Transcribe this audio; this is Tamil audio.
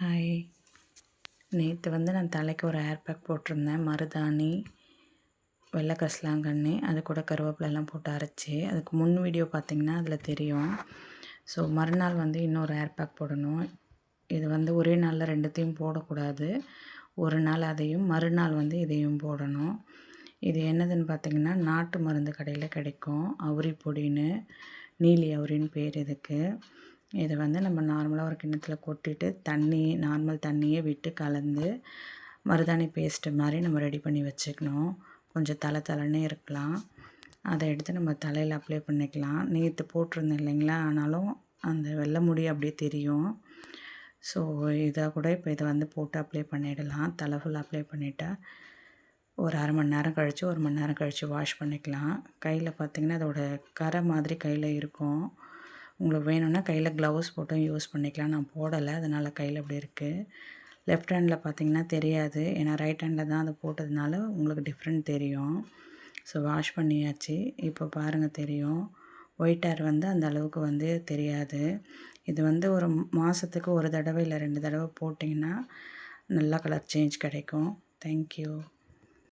ஹாய். நேற்று நான் தலைக்கு ஒரு ஹேர் பேக் போட்டிருந்தேன். மருதாணி, வெள்ளை கரிசலாங்கண்ணி, அது கூட கருவேப்பிலெல்லாம் போட்டு அரைச்சி. அதுக்கு முன் வீடியோ பார்த்திங்கன்னா அதில் தெரியும். ஸோ மறுநாள் இன்னொரு ஹேர் பேக் போடணும். இது ஒரே நாளில் ரெண்டுத்தையும் போடக்கூடாது. ஒரு நாள் அதையும் மறுநாள் இதையும் போடணும். இது என்னதுன்னு பார்த்திங்கன்னா நாட்டு மருந்து கடையில் கிடைக்கும். அவுரி பொடின்னு, நீலி அவுரின்னு பேர் இதுக்கு. இதை நம்ம நார்மலாக ஒரு கிண்ணத்தில் கொட்டிட்டு நார்மல் தண்ணியை விட்டு கலந்து மருதாணி பேஸ்ட்டு மாதிரி நம்ம ரெடி பண்ணி வச்சுக்கணும். கொஞ்சம் தலைன்னு இருக்கலாம். அதை எடுத்து நம்ம தலையில் அப்ளை பண்ணிக்கலாம். நேற்று போட்டிருந்தேன் இல்லைங்களா, ஆனாலும் அந்த வெள்ளை முடி அப்படியே தெரியும். ஸோ இதை கூட இப்போ இதை போட்டு அப்ளை பண்ணிடலாம். தலை ஃபுல்லாக அப்ளை பண்ணிவிட்டா ஒரு அரை மணி நேரம் கழித்து 1 மணி நேரம் கழித்து வாஷ் பண்ணிக்கலாம். கையில் பார்த்திங்கன்னா அதோட கரை மாதிரி கையில் இருக்கும். உங்களுக்கு வேணும்னா கையில் க்ளவுஸ் போட்டும் யூஸ் பண்ணிக்கலாம். நான் போடலை, அதனால் கையில் அப்படி இருக்குது. லெஃப்ட் ஹேண்டில் பார்த்திங்கன்னா தெரியாது, ஏன்னா ரைட் ஹேண்டில் தான் அதை போட்டதுனால உங்களுக்கு டிஃப்ரெண்ட் தெரியும். ஸோ வாஷ் பண்ணியாச்சு. இப்போ பாருங்கள் தெரியும். ஒயிட் ஹேர் அந்த அளவுக்கு தெரியாது. இது ஒரு மாதத்துக்கு 1 தடவை இல்லை 2 தடவை போட்டிங்கன்னா நல்லா கலர் சேஞ்ச் கிடைக்கும். தேங்க்யூ.